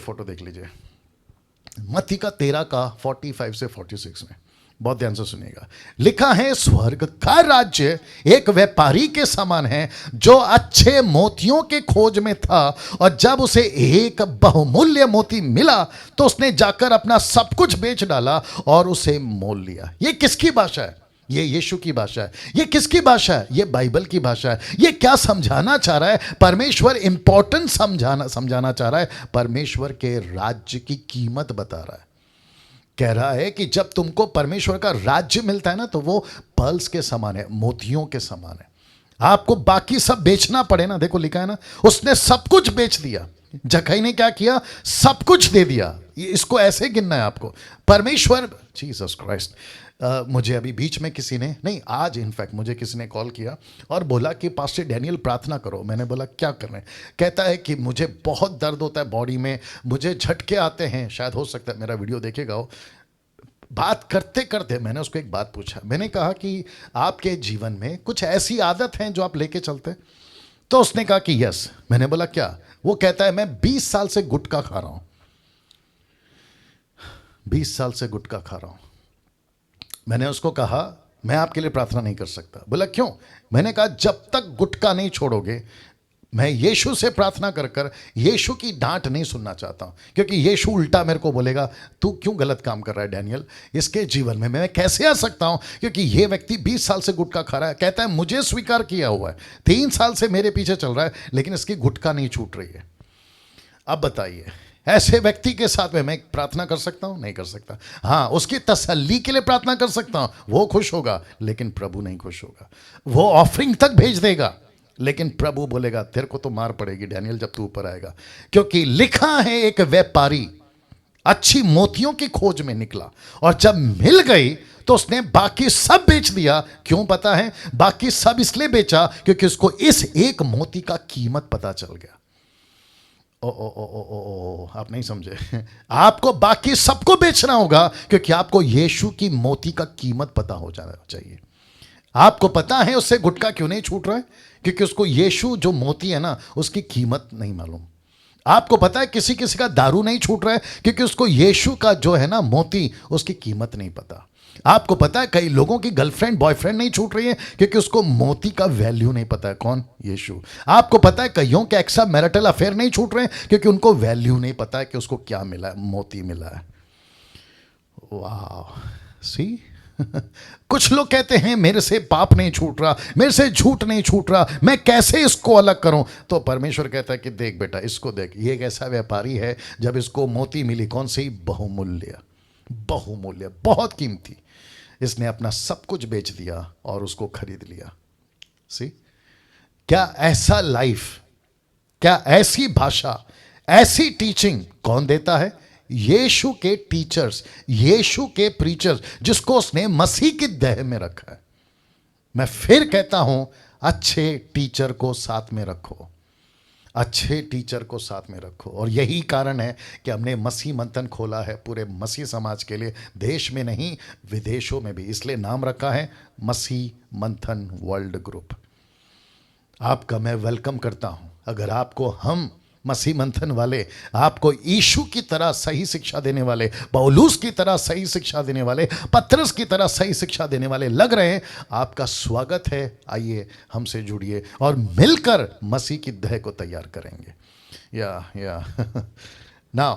Photo देख लीजिए, मत्ती का 13 का 45 से 46 में, बहुत ध्यान से सुनिएगा। लिखा है, स्वर्ग का राज्य एक व्यापारी के समान है जो अच्छे मोतियों के खोज में था, और जब उसे एक बहुमूल्य मोती मिला तो उसने जाकर अपना सब कुछ बेच डाला और उसे मोल लिया। ये किसकी भाषा है? ये यीशु की भाषा है। ये किसकी भाषा है? ये बाइबल की भाषा है। ये क्या समझाना चाह रहा है? परमेश्वर इंपॉर्टेंट समझाना चाह रहा है। परमेश्वर के राज्य की कीमत बता रहा है। कह रहा है कि जब तुमको परमेश्वर का राज्य मिलता है ना, तो वो पर्ल्स के समान है, मोतियों के समान है। आपको बाकी सब बेचना पड़े ना, देखो लिखा है ना, उसने सब कुछ बेच दिया। जक्कई ने क्या किया? सब कुछ दे दिया। इसको ऐसे गिनना है आपको। परमेश्वर, जीसस क्राइस्ट, मुझे अभी बीच में किसी ने, नहीं आज इनफैक्ट मुझे किसी ने कॉल किया और बोला कि पास्टर डैनियल प्रार्थना करो। मैंने बोला क्या कर रहे हैं? कहता है कि मुझे बहुत दर्द होता है बॉडी में, मुझे झटके आते हैं। शायद हो सकता है मेरा वीडियो देखेगा हो। बात करते करते मैंने उसको एक बात पूछा। मैंने कहा कि आपके जीवन में कुछ ऐसी आदत हैं जो आप लेके चलते हैं? तो उसने कहा कि यस। मैंने बोला क्या? वो कहता है मैं 20 साल से गुटखा खा रहा हूं। 20 साल से गुटखा खा रहा हूं। मैंने उसको कहा मैं आपके लिए प्रार्थना नहीं कर सकता। बोला क्यों? मैंने कहा जब तक गुटखा नहीं छोड़ोगे, मैं यीशु से प्रार्थना कर कर यीशु की डांट नहीं सुनना चाहता हूं, क्योंकि यीशु उल्टा मेरे को बोलेगा तू क्यों गलत काम कर रहा है डैनियल, इसके जीवन में मैं कैसे आ सकता हूं, क्योंकि ये व्यक्ति 20 साल से गुटखा खा रहा है। कहता है मुझे स्वीकार किया हुआ है, 3 साल से मेरे पीछे चल रहा है, लेकिन इसकी गुटखा नहीं छूट रही है। अब बताइए, ऐसे व्यक्ति के साथ में मैं प्रार्थना कर सकता हूं? नहीं कर सकता। हाँ, उसकी तसल्ली के लिए प्रार्थना कर सकता हूं, वो खुश होगा, लेकिन प्रभु नहीं खुश होगा। वो ऑफरिंग तक भेज देगा, लेकिन प्रभु बोलेगा तेरे को तो मार पड़ेगी डैनियल जब तू ऊपर आएगा। क्योंकि लिखा है एक व्यापारी अच्छी मोतियों की खोज में निकला, और जब मिल गई तो उसने बाकी सब बेच दिया। क्यों पता है? बाकी सब इसलिए बेचा क्योंकि उसको इस एक मोती का कीमत पता चल गया। ओ, आप नहीं समझे। आपको बाकी सबको बेचना होगा क्योंकि आपको यीशु की मोती का कीमत पता हो जाना चाहिए। आपको पता है उससे गुटखा क्यों नहीं छूट रहा है? क्योंकि उसको यीशु जो मोती है ना, उसकी कीमत नहीं मालूम। आपको पता है किसी किसी का दारू नहीं छूट रहा है क्योंकि उसको यीशु का जो है ना मोती, उसकी कीमत नहीं पता। आपको पता है कई लोगों की गर्लफ्रेंड बॉयफ्रेंड नहीं छूट रही है क्योंकि उसको मोती का वैल्यू नहीं पता है। कौन? यीशु। आपको पता है कईयों के एक्स्ट्रा मैरिटल अफेयर नहीं छूट रहे हैं क्योंकि उनको वैल्यू नहीं पता है कि उसको क्या मिला है, मोती मिला है। वाह, सी। कुछ लोग कहते हैं मेरे से पाप नहीं छूट रहा, मेरे से झूठ नहीं छूट रहा, मैं कैसे इसको अलग करूं? तो परमेश्वर कहता है कि देख बेटा, इसको देख, ये एक ऐसा व्यापारी है, जब इसको मोती मिली, कौन सी? बहुमूल्य, बहुमूल्य, बहुत कीमती, इसने अपना सब कुछ बेच दिया और उसको खरीद लिया। सी, क्या ऐसा लाइफ, क्या ऐसी भाषा, ऐसी टीचिंग कौन देता है? यीशु के टीचर्स, यीशु के प्रीचर्स, जिसको उसने मसीह की देह में रखा है। मैं फिर कहता हूं, अच्छे टीचर को साथ में रखो, अच्छे टीचर को साथ में रखो। और यही कारण है कि हमने मसीह मंथन खोला है पूरे मसीह समाज के लिए, देश में नहीं विदेशों में भी। इसलिए नाम रखा है मसीह मंथन वर्ल्ड ग्रुप। आपका मैं वेलकम करता हूं। अगर आपको हम मसीह मंथन वाले, आपको यीशु की तरह सही शिक्षा देने वाले, पौलुस की तरह सही शिक्षा देने वाले, पतरस की तरह सही शिक्षा देने वाले लग रहे हैं, आपका स्वागत है। आइए हमसे जुड़िए और मिलकर मसीह की देह को तैयार करेंगे। या ना